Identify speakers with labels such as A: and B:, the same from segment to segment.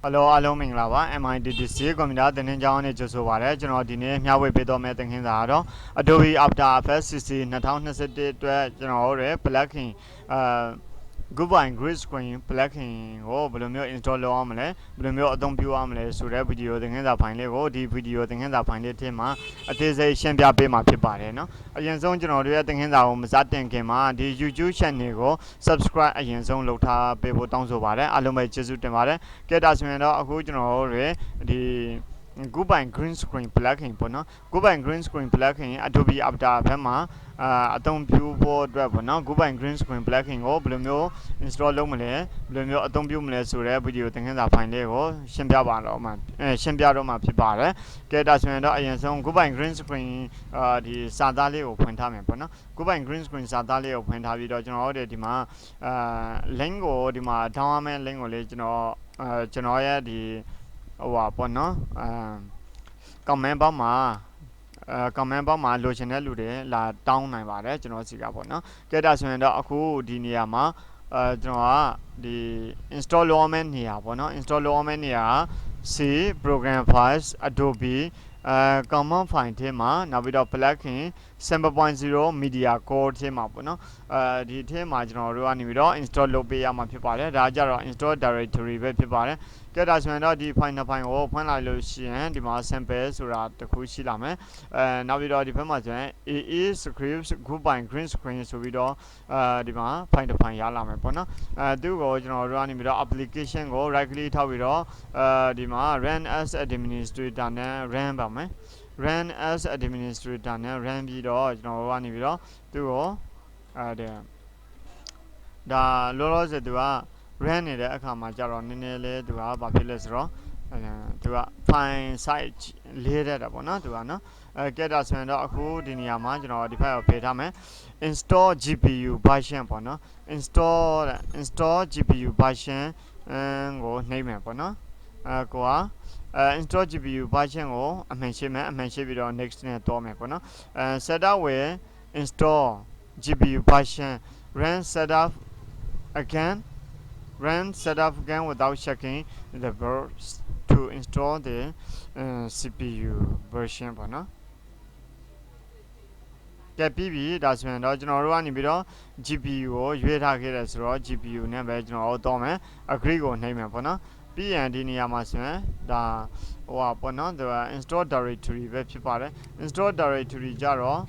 A: Hello အားလုံးမင်္ဂလာပါ MITDC ကွန်ပျူတာသင်တန်းကျောင်းနဲ့ကြိုဆိုပါရစေကျွန်တော်ဒီနေ့မျှဝေပေးတော့မယ့်သင်ခန်းစာကတော့ Adobe After Effects CC 2021အတွက်ကျွန်တော်တို့ရဲ့ plugin Goodbye Green Screen plugin ကိုဘယ်လိုမျိုး install လုပ်အောင်မလဲဘယ်လိုမျိုးအသုံးပြုအောင်မလဲဆိုတဲ့ဗီဒီယိုသင်ခန်းစာဖိုင်လေးကိုဒီဗီဒီယိုသင်ခန်းစာဖိုင်လေးထဲမှာအသေးစိတ်ရှင်းပြပေးမှာဖြစ်ပါတယ်เนาะအရင်ဆုံးကျွန်တော်တို့ရဲ့သင်ခန်းစာကိုမစတင်ခင်မှာဒီ YouTube channel ကို subscribe အရင်ဆုံးလုပ်ထားပေးဖို့တောင်းဆိုပါတယ်အားလုံးပဲကျေးဇူးတင်ပါတယ်ကဲဒါဆိုရင်တော့အခုကျွန်တော်တို့တွေဒီ Goodbye Green Screen plugin ပေါ့နော် Goodbye Green Screen plugin Adobe After Effects မှာအသုံးပြုဖို့အတွက်ပေါ့နော် Goodbye Green Screen plugin ကိုဘယ်လိုမျိုး install လုပ်မလဲဘယ်လိုမျိုးအသုံးပြုမလဲဆိုတဲ့ဗီဒီယိုသင်ခန်းစာဖိုင်လေးကိုရှင်းပြတော့မှာဖြစ်ပါတယ်ကဲဒါဆိုရင်တော့အရင်ဆုံး Goodbye Green Screen ဒီစာသားလေးကိုဖွင့်ထားမယ်ပေါ့နော် Goodbye Green Screen စာသားလေးကိုဖွင့်ထားပြီးတော့ကျွန်တော်တို့ဒီမှာ link ကိုဒီမှာ download မယ့် link ကိုလေးကျွန်တော်ရဲ့ဒီဟိုပါပေါ့နော်comment box မှာcomment box မှာလိုချင်တဲ့လူတွေလာတောင်းနိုင်ပါတယ်ကျွန်တော်စီကပေါ့နော်ကဲဒါဆိုရင်တော့အခုဒီနေရာမှာကျွန်တော်ကဒီ install လုပ်မယ့်နေရာပေါ့နော် install လုပ်မယ့်နေရာ C program files Adobe command file ထဲမှာနောက်ပြီးတော့ plugin 7.0 media core ထဲမှာပေါ့နော်ဒီထဲမှာကျွန်တော်တို့ကနေပြီးတော့ install လုပ်ပေးရမှာဖြစ်ပါတယ်ဒါကြတော့ install directory ပဲဖြစ်ပါတယ်ကဲဒါဆိုရင်တော့ဒီ file နှစ် file ကိုဖွင့်လိုက်လို့ရှိရင်ဒီမှာ sample ဆိုတာတစ်ခုရှိလာမယ်နောက်ပြီးတော့ဒီဘက်မှာဆိုရင် AA scripts Goodbye Green Screen ဆိုပြီးတော့ဒီမှာ file တစ် file ရလာမယ်ပေါ့နော်သူ့ကိုကျွန်တော်တို့ကနေပြီးတော့ application ကို right click ထောက်ပြီးတော့ဒီမှာ run as administrator နဲ့ run ပါမယ် run as administrator နဲ့ run ပြီးတော့ကျွန်တော်တို့ကနေပြီးတော့သူ့ကိုဒါလောလောဆယ်သူက run နေတဲ့အခါမှာကြတော့နည်းနည်းလေးသူကဘာဖြစ်လဲဆိုတော့သူက file size လေးတဲ့တာပေါ့နော်သူကနော်ကဲဒါဆိုရင်တော့အခုဒီနေရာမှာကျွန်တော်ဒီ file ကိုဖေးထားမယ် install GPU version ပေါ့နော် install GPU version ကိုနှိပ်မယ်ပေါ့နော်ကိုကinstall GPU version ကိုအမှန်ရှင်းမယ်အမှန်ရှင်းပြီးတော့ next နဲ့တော့မယ်ပေါ့နော်setup with install GPU version run setup again without checking the version to install the CPU version ပေါ့နော်ကဲပြီးပြီဒါဆိုရင်တော့ကျွန်တော်တို့ကနေပြီးတော့ GPU ကိုရွေးထားခဲ့တယ်ဆိုတော့ GPU နဲ့ပဲကျွန်တော်တို့တော့မယ် agree ကိုနှိပ်မယ်ပေါ့နော်ပြီးရင်ဒီနေရာမှာဆိုရင်ဒါဟိုပါပေါ့နော်ဒါ install directory ပဲဖြစ်ပါတယ် install directory ကြတော့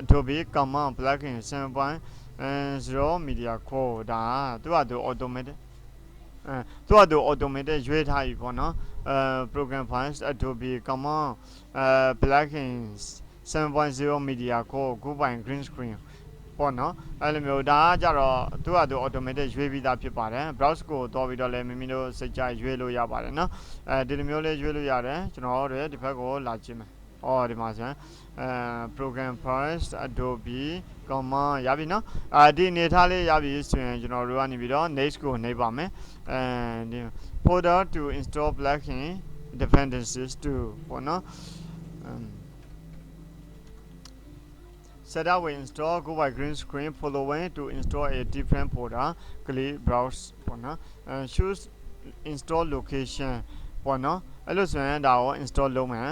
A: Adobe command plugin 7.0 media core ဒါသူကသူ automatic ရွေးထားပြီပေါ့နော်program files Adobe command plugins 7.0 media core Goodbye Green Screen ပေါ့နော်အဲ့လိုမျိုးဒါကကြတော့သူကသူ automatic ရွေးပြီးသားဖြစ်ပါတယ် browse ကိုတော့ပြီးတော့လည်းမိမိတို့စိတ်ကြရွေးလို့ရပါတယ်နော်ဒီလိုမျိုးလေးရွေးလို့ရတယ်ကျွန်တော်တို့ဒီဘက်ကိုလာကြည့်မယ်ဒီမှာဆိုရင်program files Adobe command ရပြီနော်ဒီအနေထားလေးရပြီဆိုရင်ကျွန်တော်တို့ကနေပြီးတော့ next ကိုနှိပ်ပါမယ်ဒီ folder to install plugin dependencies to ပေါ့နော်setup will install Goodbye Green Screen following to install a different folder click browse ပေါ့နော်choose install location ပေါ့နော်အဲ့လိုဆိုရင်ဒါကို install လုပ်မယ်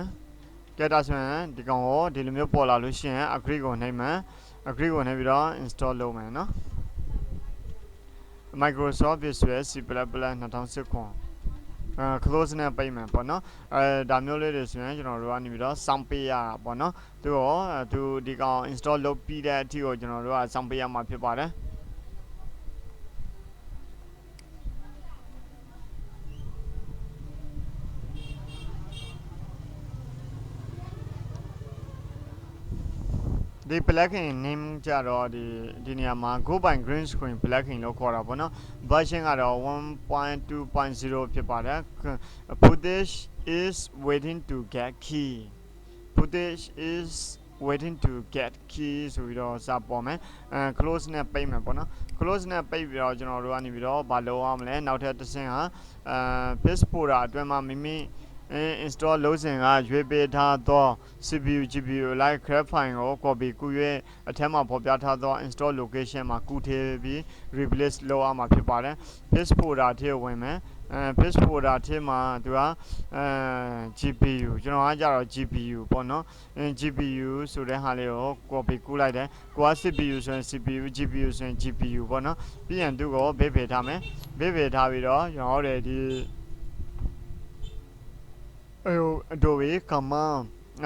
A: ကဲဒါဆိုရင်ဒီကောင်ကိုဒီလိုမျိုးပေါ်လာလို့ရှိရင် agree ကိုနှိပ်မယ် agree ကိုနှိပ်ပြီးတော့ install လုပ်မယ်နော် Microsoft Visual C++ 2019 close နဲ့ပိတ်မယ်ပေါ့နော်ဒါမျိုးလေးတွေဆိုရင်ကျွန်တော်တို့ကနေပြီးတော့စောင့်ပေးရတာပေါ့နော်သူဒီကောင် install လုပ်ပြီးတဲ့အထိကိုကျွန်တော်တို့ကစောင့်ပေးရမှာဖြစ်ပါတယ်ဒီ plugin name ကြတော့ဒီနေရာမှာ Goodbye Green Screen plugin လို့ခေါ်တာပေါ့နော် version ကတော့ 1.2.0 ဖြစ်ပါတယ် footage is waiting to get key ဆိုပြီးတော့စပေါ်မယ်close နဲ့ပိတ်မယ်ပေါ့နော် close နဲ့ပိတ်ပြီးတော့ကျွန်တော်တို့ကနေပြီးတော့ဘာလုပ်အောင်မလဲနောက်ထပ်တစ်ဆင့်ဟာpaste folder အတွင်းမှာမိမိ install လုပ်စဉ်ကရွေးပေးထားသော CPU GPU like grab file ကို copy ကူး၍အထက်မှာဖော်ပြထားသော install location မှာကူးထည့်ပြီး replace လုပ်အောင်မှာဖြစ်ပါတယ် paste folder ထဲဝင်မယ် page folder ထဲမှာသူကGPU ကျွန်တော်ကကြတော့ GPU ပေါ့နော် GPU ဆိုတဲ့ဟာလေးကို copy ကူးလိုက်တယ်ကိုက CPU ဆိုရင် CPU GPU ဆိုရင် GPU ပေါ့နော်ပြီးရင်သူ့ကိုဘေးဖေထားမယ်ဘေးဖေထားပြီးတော့ကျွန်တော်တို့ဒီ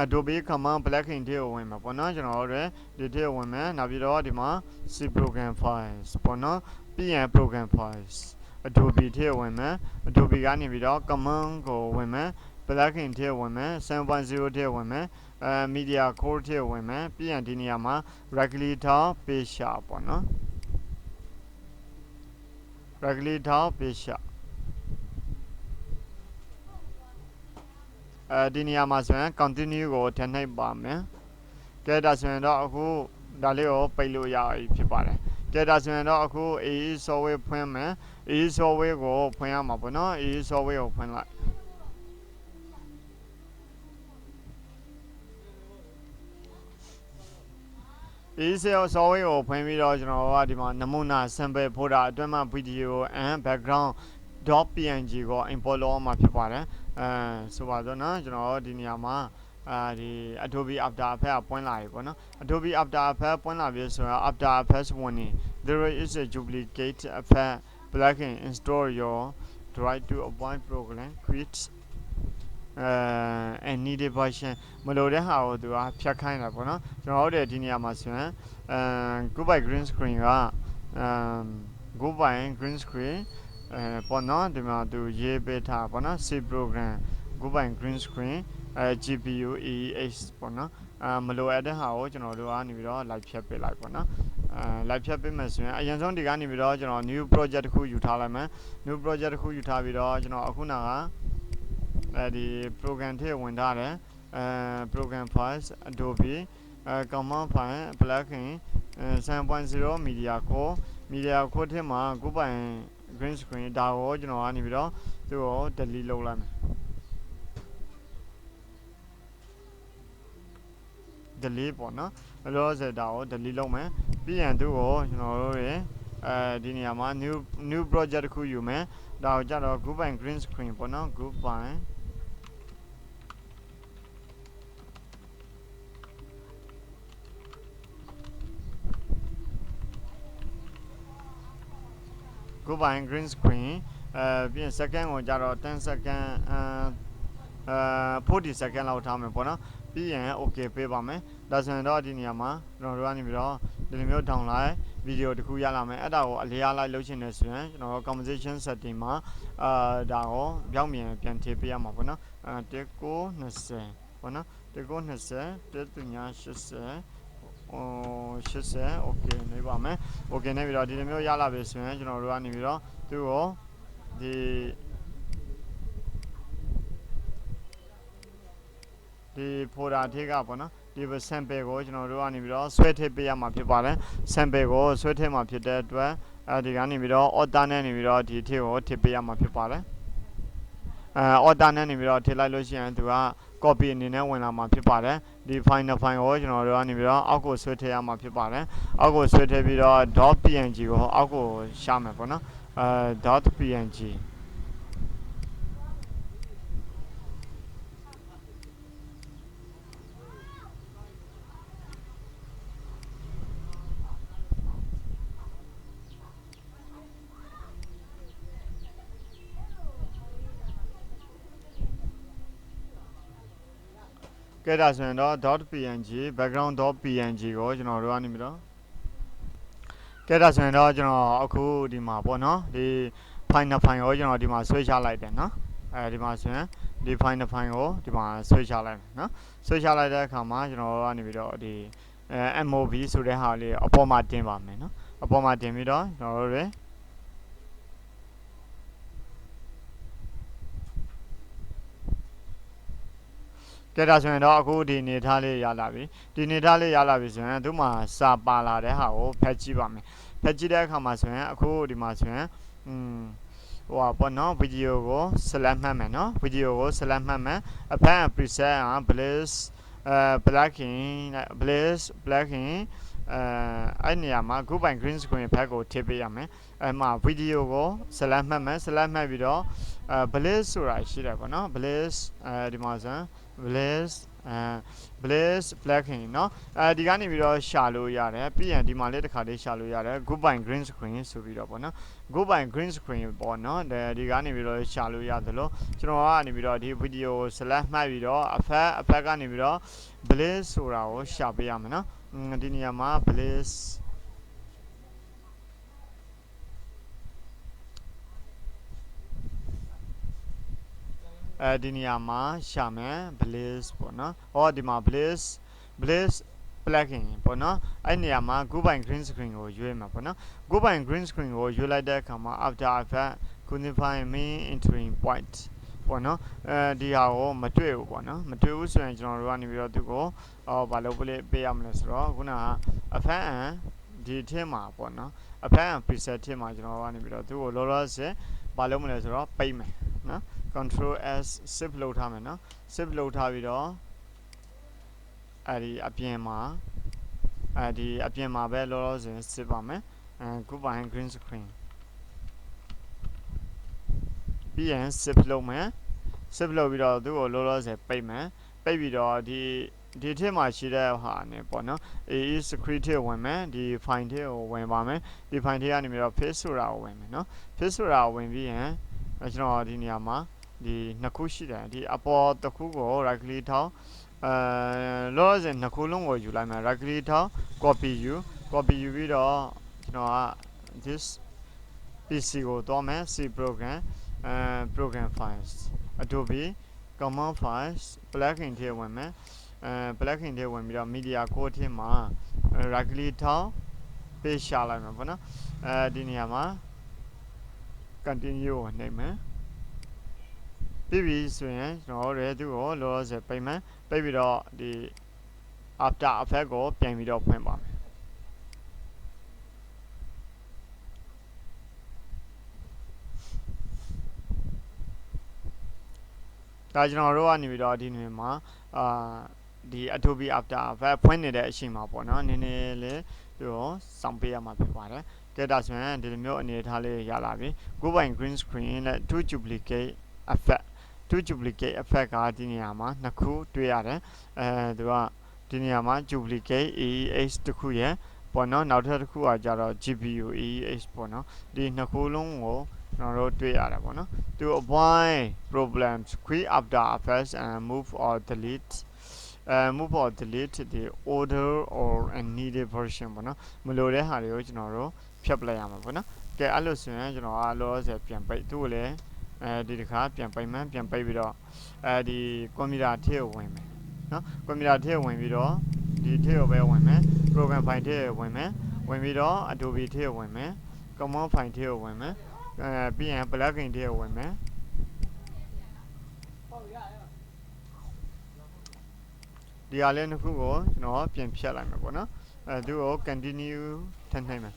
A: Adobe command plugin ထဲကိုဝင်မှာပေါ့နော်ကျွန်တော်တို့ဒီထဲကိုဝင်မယ်နောက်ပြီးတော့ဒီမှာ C program files ပေါ့နော်ပြီးရင် program files Adobe ထဲကိုဝင်မယ် Adobe ကနေပြီးတော့ command ကိုဝင်မယ် plugin ထဲကိုဝင်မယ် 7.0 ထဲကိုဝင်မယ်media core ထဲကိုဝင်မယ်ပြီးရင်ဒီနေရာမှာ regulator page ပေါ့နော် regulator page ဒီနေရာမှာဆိုရင် continue ကိုထည့်နှိပ်ပါမယ်ကဲဒါဆိုရင်တော့အခုဒါလေးကိုပိတ်လို့ရပြီဖြစ်ပါတယ်ကဲဒါဆိုရင်တော့အခု AE software ဖွင့်မယ် AE software ကိုဖွင့်ရမှာပေါ့နော် AE software ကိုဖွင့်လိုက်software ကိုဖွင့်ပြီးတော့ကျွန်တော်ကဒီမှာနမူနာ sample folder အတွင်းမှာ video and background.png ကို import လုပ်အောင်မှာဖြစ်ပါတယ်ဆိုပါတော့နော်ကျွန်တော်ဒီနေရာမှာဒီ Adobe After Effects ပွင့်လာပြီပေါ့နော် Adobe After Effects ပွင့်လာပြီဆိုတော့ After Effects warning there is a duplicate effect plugin install your try to avoid program quit and needed version မလို့တဲ့ဟာကိုသူကဖြတ်ခိုင်းတာပေါ့နော်ကျွန်တော်တို့ဒီနေရာမှာဆိုရင်goodbye green screen ကgoodbye green screen ပေါ့နော်ဒီမှာသူရေးပေးထားပေါ့နော် C program goodbye green screen GPU EEX ပေါ့နော်မလိုအပ်တဲ့ဟာကိုကျွန်တော်တို့ကနေပြီးတော့ live ဖြတ်ပေးလိုက်ပေါ့နော်live ဖြတ်ပေးမယ်ဆိုရင်အရင်ဆုံးဒီကနေပြီးတော့ကျွန်တော် new project တစ်ခုယူထားလိုက်မယ် new project တစ်ခုယူထားပြီးတော့ကျွန်တော်အခုနကဒီ program ထဲဝင်ထားတယ်program files Adobe command file plugin 7.0 media core ထဲမှာ goodbye green screen ဒါကိုကျွန်တော်ကနေပြီးတော့သူ့ကို delete လုပ်လိုက်မယ် delete ပေါ့နော်အဲ့တော့ဒါကို delete လုပ်မယ်ပြီးရင်သူ့ကိုကျွန်တော်တို့ရဒီနေရာမှာ new project တစ်ခုယူမယ်ဒါကိုကြတော့ goodbye green screen ပေါ့နော် goodbye green screen ပြီးရင် second ကိုကြတော့10 second 40 second လောက်ထားမယ်ပေါ့နော်ပြီးရင် okay ပေးပါမယ်ဒါဆိုရင်တော့ဒီနေရာမှာကျွန်တော်တို့ကနေပြီးတော့ဒီလိုမျိုး download ဗီဒီယိုတစ်ခုရလာမယ်အဲ့ဒါကိုအလျားလိုက်လုပ်ချင်တယ်ဆိုရင်ကျွန်တော်တို့ composition setting မှာဒါကိုပြောင်းပြန်ထည့်ပေးရမှာပေါ့နော်1920ပေါ့နော်1920 80 okay နေပါမယ် okay နေပြီးတော့ဒီလိုမျိုးရလာပြီဆိုရင်ကျွန်တော်တို့ကနေပြီးတော့သူ့ကိုဒီ folder ထဲကပေါ့နော်ဒီ sample ကိုကျွန်တော်တို့ကနေပြီးတော့ဆွဲထည့်ပေးရမှာဖြစ်ပါတယ် sample ကိုဆွဲထည့်မှာဖြစ်တဲ့အတွက်ဒီကနေပြီးတော့ order နဲ့နေပြီးတော့ဒီထဲကိုထည့်ပေးရမှာဖြစ်ပါတယ်order နဲ့နေပြီးတော့ထည့်လိုက်လို့ရှိရင်သူက copy အနေနဲ့ဝင်လာမှာဖြစ်ပါတယ်ဒီ file ကိုကျွန်တော်တို့ကနေပြီးတော့အောက်ကိုဆွဲထည့်ရမှာဖြစ်ပါတယ်အောက်ကိုဆွဲထည့်ပြီးတော့ .png ကိုအောက်ကိုရှာမယ်ပေါ့နော်.pngကဲဒါဆိုရင်တော့ .png background.png ကိုကျွန်တော်တို့ကနေပြီးတော့ကဲဒါဆိုရင်တော့ကျွန်တော်အခုဒီမှာပေါ့နော်ဒီ file ကိုကျွန်တော်ဒီမှာဆွဲချလိုက်တယ်နော်ဒီမှာဆိုရင်ဒီ file ကိုဒီမှာဆွဲချလိုက်မယ်နော်ဆွဲချလိုက်တဲ့အခါမှာကျွန်တော်တို့ကနေပြီးတော့ဒီMOV ဆိုတဲ့ဟာလေးအပေါ်မှာတင်ပါမယ်နော်အပေါ်မှာတင်ပြီးတော့ကျွန်တော်တို့ကဲဒါဆိုရင်တော့အခုဒီနေထားလေးရလာပြီဒီနေထားလေးရလာပြီဆိုရင်သူ့မှာစာပါလာတဲ့ဟာကိုဖတ်ကြည့်ပါမယ်ဖတ်ကြည့်တဲ့အခါမှာဆိုရင်အခုဒီမှာဆိုရင်ဟိုပေါ့နော်ဗီဒီယိုကို select မှတ်မယ်နော်ဗီဒီယိုကို select မှတ်မယ်အဖက် preset bliss plugin အဲ့နေရာမှာ group by green screen ဘက်ကိုထည့်ပေးရမယ်အဲ့မှာ video ကို select မှတ်မယ် select မှတ်ပြီးတော့bliss ဆိုတာရှိတယ်ပေါ့နော် bliss ဒီမှာဆို bliss bliss blacking เนาะဒီကနေပြီးတော့ရှာလို့ရတယ်ပြီးရင်ဒီမှာလေးတစ်ခါလေးရှာလို့ရတယ် group by green screen ဆိုပြီးတော့ပေါ့နော် group by green screen ပေါ့နော်ဒီကနေပြီးတော့ရှာလို့ရတယ်လို့ကျွန်တော်ကနေပြီးတော့ဒီ video ကို select မှတ်ပြီးတော့အဖက်ကနေပြီးတော့ bliss ဆိုတာကိုရှာပေးရမယ်เนาะဒီနေရာမှာ bliss ဒီနေရာမှာရှာမယ် bliss ပေါ့နော်ဟောဒီမှာ bliss plugin ပေါ့နော်အဲ့နေရာမှာ group by green screen ကိုရွေးမှာပေါ့နော် group by green screen ကိုရွေးလိုက်တဲ့အခါမှာ after effect quantify main entering point ပေါ့နော်ဒီဟာကိုမတွေ့ဘူးပေါ့နော်မတွေ့ဘူးဆိုရင်ကျွန်တော်တို့ကနေပြီးတော့သူကိုဘာလို့ပေးရမလဲဆိုတော့ခုနက effect ဒီထဲမှာပေါ့နော် effect preset ထဲမှာကျွန်တော်တို့ကနေပြီးတော့သူကိုလောလောဆယ်ဘာလုပ်မလဲဆိုတော့ပိတ်မယ်နော် control s shift လုပ်ထားမယ်နော် shift လုပ်ထားပြီးတော့အဲ့ဒီအပြင်မှာပဲလောလောဆယ်စစ်ပါမယ်group by green screen ပြီးရင် shift လုပ်မယ် shift လုပ်ပြီးတော့သူ့ကိုလောလောဆယ်ပိတ်မယ်ပိတ်ပြီးတော့ဒီထဲမှာရှိတဲ့ဟာနဲ့ပေါ့နော် AE script ထဲဝင်မယ်ဒီ file ထဲကိုဝင်ပါမယ်ဒီ file ထဲကနေပြီးတော့ face ဆိုတာကိုဝင်မယ်နော် face ဆိုတာကိုဝင်ပြီးရင်ကျွန်တော်ဒီနေရာမှာဒီနှစ်ခုရှိတယ်ဒီအပေါ်တစ်ခုကို right click ထောင်းလောလောဆယ်နှစ်ခုလုံးကိုယူလိုက်မယ် right click ထောင်း copy ယူပြီးတော့ကျွန်တော်က this PC ကိုသွားမယ် C program program files Adobe command files plugin ထဲဝင်မယ်plugin ထဲဝင်ပြီးတော့ media code ထဲမှာ right click ထောင်း paste ရှာလိုက်မယ်ပေါ့နော်ဒီနေရာမှာ continue ကိုနှိပ်မယ်ပြီးပြီဆိုရင်ကျွန်တော်တို့သူ့ကိုလောလောဆယ်ပိတ်မယ်ပိတ်ပြီးတော့ဒီ after effect ကိုပြန်ပြီးတော့ဖွင့်ပါမယ်ဒါကျွန်တော်တို့ကနေပြီးတော့ဒီနေ့မှာဒီ Adobe After Effects ဖွင့်နေတဲ့အချိန်မှာပေါ့နော်နည်းနည်းလေးသူကိုစောင့်ပေးရမှာဖြစ်ပါတယ်ကဲဒါဆိုရင်ဒီလိုမျိုးအနေထားလေးရလာပြီ Group by Green Screen နဲ့ To Duplicate Effect To Duplicate Effect ကဒီနေရာမှာနှစ်ခုတွေ့ရတယ်သူကဒီနေရာမှာ Duplicate EEH တစ်ခုရယ်ပေါ့နော်နောက်ထပ်တစ်ခုကကြတော့ GPU EEH ပေါ့နော်ဒီနှစ်ခုလုံးကိုကျွန်တော်တို့တွေ့ရတယ်ပေါ့နော် To avoid problems quick after effects and move or delete the older or unneeded version ပေါ့နော်မလိုတဲ့ဟာတွေကိုကျွန်တော်တို့ဖြတ်ပလိုက်ရမှာပေါ့နော်ကဲအဲ့လိုဆိုရင်ကျွန်တော်ကလောဆယ်ပြန်ပိတ်သူ့ကိုလည်းဒီတစ်ခါပြန်ပိတ်မှပြန်ပိတ်ပြီးတော့ဒီကွန်ပျူတာထဲကိုဝင်မယ်နော်ကွန်ပျူတာထဲကိုဝင်ပြီးတော့ဒီထဲကိုပဲဝင်မယ် program file ထဲကိုဝင်မယ်ဝင်ပြီးတော့ Adobe ထဲကိုဝင်မယ် command file ထဲကိုဝင်မယ်ပြီးရင် plugin ထဲကိုဝင်မယ်ဒီဟာလေးတစ်ခုကိုကျွန်တော်ပြန်ဖြတ်လိုက်မယ်ပေါ့နော်သူကို continue ထည့်နိုင်မယ်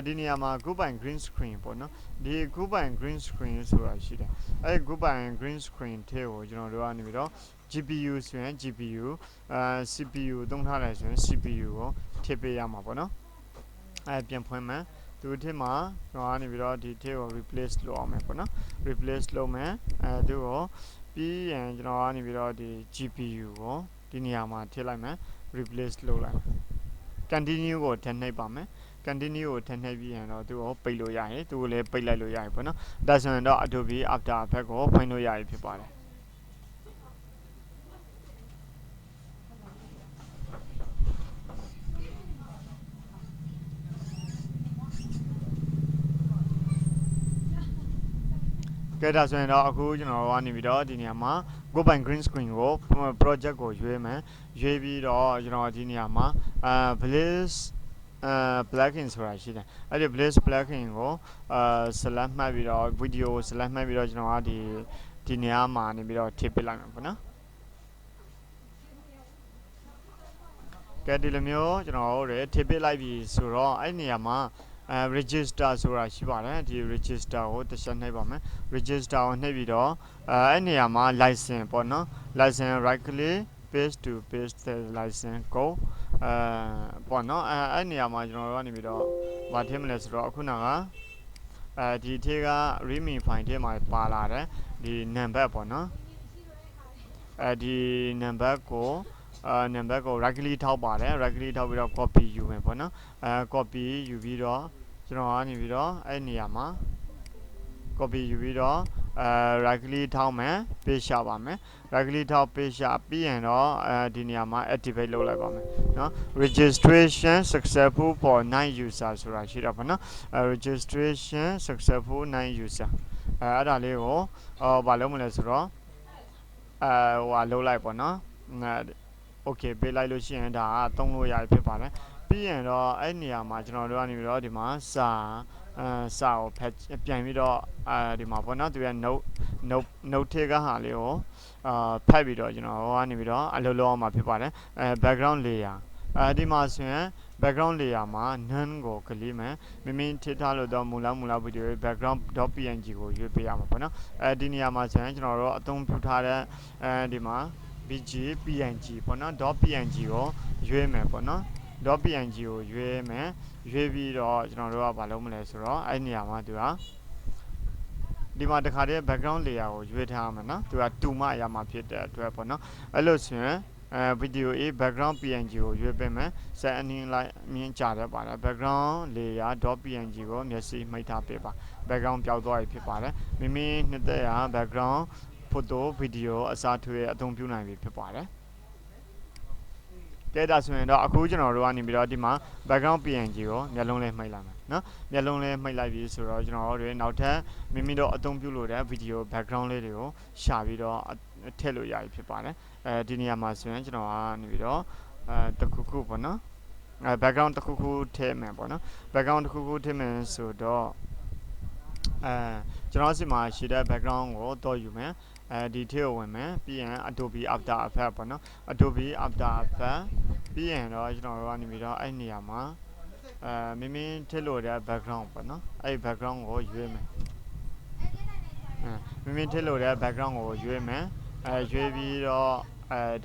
A: ဒီနေရာမှာ group by green screen ပေါ့နော်ဒီ group by green screen ဆိုတာရှိတယ်အဲ့ group by green screen ထဲကိုကျွန်တော်တို့ကနေပြီးတော့ GPU ဆိုရင် GPU CPU သုံးထားတယ်ဆိုရင် CPU ကိုထည့်ပေးရမှာပေါ့နော်ပြန်ဖွင့်မယ်သူထဲမှာကျွန်တော်ကနေပြီးတော့ဒီထဲကို replace လုပ်အောင်မယ်ပေါ့နော် replace လုပ်မယ်သူကိုပြီးရင်ကျွန်တော်ကနေပြီးတော့ဒီ GPU ကိုဒီနေရာမှာထည့်လိုက်မယ် replace လုပ်လိုက်မယ် continue ကိုထည့်နှိပ်ပါမယ် continue ကိုထည့်နှိပ်ပြီးရင်တော့သူကိုပိတ်လို့ရရင်သူကိုလည်းပိတ်လိုက်လို့ရရင်ပေါ့နော်ဒါဆိုရင်တော့ Adobe After Effects ကိုဖွင့်လို့ရပြီဖြစ်ပါတယ်ကဲဒါဆိုရင်တော့အခုကျွန်တော်ကနေပြီးတော့ဒီနေရာမှာ Group by Green Screen ကို project ကိုရွေးမယ်ရွေးပြီးတော့ကျွန်တော်ဒီနေရာမှာBliss plugin ဆိုတာရှိတယ်အဲ့ဒီ Bliss plugin ကိုselect မှတ်ပြီးတော့ video ကို select မှတ်ပြီးတော့ကျွန်တော်ကဒီနေရာမှာနေပြီးတော့ထည့်ပေးလိုက်မှာပေါ့နော်ကဲဒီလိုမျိုးကျွန်တော်တို့ထည့်ပေးလိုက်ပြီဆိုတော့အဲ့နေရာမှာregister ဆိုတာရှိပါတယ်ဒီ register ကိုတစ်ချက်နှိပ်ပါမယ် register ကိုနှိပ်ပြီးတော့အဲ့နေရာမှာ license ပေါ့နော် license right click paste to paste the license ကို ပေါ့နော်အဲ့နေရာမှာကျွန်တော်တို့ကနေပြီးတော့ဗာထည့်မလဲဆိုတော့အခုနကဒီထဲက readme file ထဲမှာပါလာတယ်ဒီ number ပေါ့နော်ဒီ number ကို number ကို right click ထောက်ပါတယ် right click ထောက်ပြီးတော့ copy ယူမယ်ပေါ့နော်copy ယူပြီးတော့ကျွန်တော်ကနေပြီးတော့အဲ့နေရာမှာ copy ယူပြီးတော့right click ထောက်မယ် paste ရှာပါမယ် right click ထောက် paste ရှာပြီးရင်တော့ဒီနေရာမှာ activate လုပ်လိုက်ပါမယ်နော် registration successful for 9 user ဆိုတာရှိတာပေါ့နော်registration successful 9 userအဲ့ဒါလေးကိုဘာလုပ်မလဲဆိုတော့ဟိုလုပ်လိုက်ပေါ့နော် okay ပေးလိုက်လို့ရှိရင်ဒါကသုံးလို့ရဖြစ်ပါတယ်ပြီးရင်တော့အဲ့နေရာမှာကျွန်တော်တို့ကနေပြီးတော့ဒီမှာစာကိုဖတ်ပြန်ပြီးတော့ဒီမှာပေါ့နော်သူရဲ့ note ထဲကဟာလေးကိုဖတ်ပြီးတော့ကျွန်တော်ကနေပြီးတော့အလုပ်လုပ်အောင်မှာဖြစ်ပါတယ်background layer ဒီမှာဆိုရင် background layer မှာ none ကိုကလေးမယ်မိမိထည့်ထားလို့တော့မူလဗီဒီယို background.png ကိုရွေးပေးရမှာပေါ့နော်ဒီနေရာမှာဆိုရင်ကျွန်တော်တို့အသုံးပြုထားတဲ့ဒီမှာ bg.png ပေါ့နော် .png ကိုရွေးမယ်ပေါ့နော် .png ကိုရွေးမယ်ရွေးပြီးတော့ကျွန်တော်တို့ကဘာလုပ်မလဲဆိုတော့အဲ့နေရာမှာသူကဒီမှာတခါတည်း background layer ကိုရွေးထားမှာနော်သူကတူမရမှာဖြစ်တဲ့အတွက်ပေါ့နော်အဲ့လိုဆိုရင်video a background png ကိုရွေးပေးမယ်ဆက်အနည်းလိုက်မြင်ကြတယ်ပါတယ် background layer.png ကိုမျက်စိမှိတ်ထားပေးပါ background ပျောက်သွားပြီဖြစ်ပါတယ်မိမိနှစ်သက်ရာ background photo video အစားထိုးအသုံးပြုနိုင်ပြီဖြစ်ပါတယ်ကဲဒါဆိုရင်တော့အခုကျွန်တော်တို့ကနေပြီးတော့ဒီမှာ background png ကိုမျက်လုံးလေးမှိတ်လိုက်မယ်နော်မျက်လုံးလေးမှိတ်လိုက်ပြီဆိုတော့ကျွန်တော်တို့နောက်ထပ်မိမိတို့အသုံးပြုလို့တဲ့ video background လေးတွေကိုရှာပြီးတော့ထည့်လို့ရပြီဖြစ်ပါတယ်ဒီနေရာမှာဆိုရင်ကျွန်တော်ကနေပြီးတော့တခုခုပေါ့နော်background တခုခုထည့်မယ်ပေါ့နော် background တခုခုထည့်မယ်ဆိုတော့ကျွန်တော်စီမှာရှိတဲ့ background ကိုတော့ယူမယ်ဒီထဲကိုဝင်မယ်ပြီးရင် Adobe After Effects ပေါ့နော် Adobe After Effects ပြီးရင်တော့ကျွန်တော်တို့ကနေပြီးတော့အဲ့နေရာမှာမိမိထည့်လို့တဲ့ background ပေါ့နော်အဲ့ background ကိုရွေးမယ်မိမိထည့်လို့တဲ့ background ကိုရွေးမယ်ရွေးပြီးတော့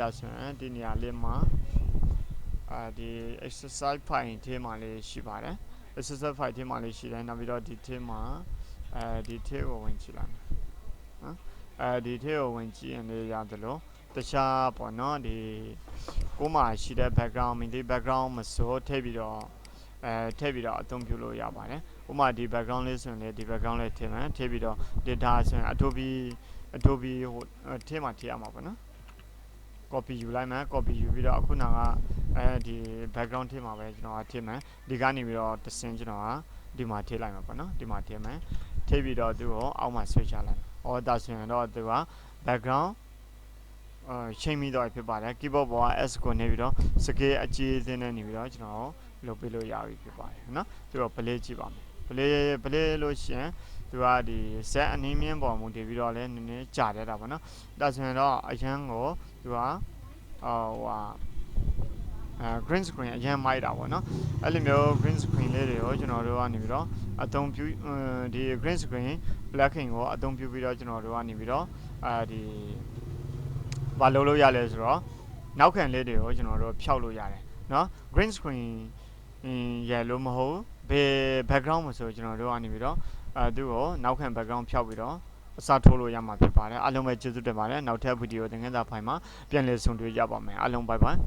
A: ဒါဆိုရင်ဒီနေရာလေးမှာဒီ exercise file ထဲမှာလေးရှိပါတယ် exercise file ထဲမှာလေးရှိတယ်နောက်ပြီးတော့ဒီထဲမှာဒီထဲကိုဝင်ကြည့်လိုက်နော်ဒီထဲကိုဝင်ကြည့်ရင်လည်းရတယ်လို့တခြားပေါ့နော်ဒီကိုမှရှိတဲ့ background မိဒီ background မစိုးထည့်ပြီးတော့ထည့်ပြီးတော့အသုံးပြုလို့ရပါတယ်ဥပမာဒီ background လေးဆိုရင်လည်းဒီ background လေးထည့်မယ်ထည့်ပြီးတော့ data ဆိုရင် Adobe ဟိုထည့်မှာထည့်ရမှာပေါ့နော် copy ယူလိုက်မယ် copy ယူပြီးတော့အခုနကဒီ background ထည့်မှာပဲကျွန်တော်ထည့်မယ်ဒီကနေပြီးတော့တစင်းကျွန်တော်ကဒီမှာထည့်လိုက်မှာပေါ့နော်ဒီမှာထည့်မယ်ထည့်ပြီးတော့သူ့ကိုအောက်မှာ switch ချလိုက်ဒါဆိုရင်တော့သူက background ချိန်ပြီးတော့ဖြစ်ပါတယ် keyboard ပေါ်က S ကိုနေပြီးတော့ scale အကြီးအသေးနဲ့နေပြီးတော့ကျွန်တော်လုပ်ပေးလို့ရပြီဖြစ်ပါတယ်နော်သူတော့ play ကြည့်ပါမယ် play လို့ရှိရင်သူကဒီ set အနည်းမြင့်ပေါ်မူတည်ပြီးတော့လည်းနည်းနည်းကြာတတ်တာပေါ့နော်ဒါဆိုရင်တော့အရန်ကိုသူကgreen screen အရန်မိုက်တာပေါ့နော်အဲ့လိုမျိုး green screen လေးတွေကိုကျွန်တော်တို့ကနေပြီးတော့အသုံးပြုဒီ green screen plugin ကိုအသုံးပြုပြီးတော့ကျွန်တော်တို့ကနေပြီးတော့ဒီဘာလုပ်လို့ရလဲဆိုတော့နောက်ခံလေးတွေကိုကျွန်တော်တို့ဖြောက်လို့ရတယ်နော် green screen ရလို့မဟုတ်ဘယ် background မဆိုကျွန်တော်တို့ကနေပြီးတော့သူ့ကိုနောက်ခံ background ဖြောက်ပြီးတော့အစားထိုးလို့ရမှာဖြစ်ပါတယ်အားလုံးပဲကျေးဇူးတင်ပါတယ်နောက်ထပ်ဗီဒီယိုသင်ခန်းစာဖိုင်မှာပြန်လည်ဆုံတွေ့ကြပါမယ်အားလုံး bye bye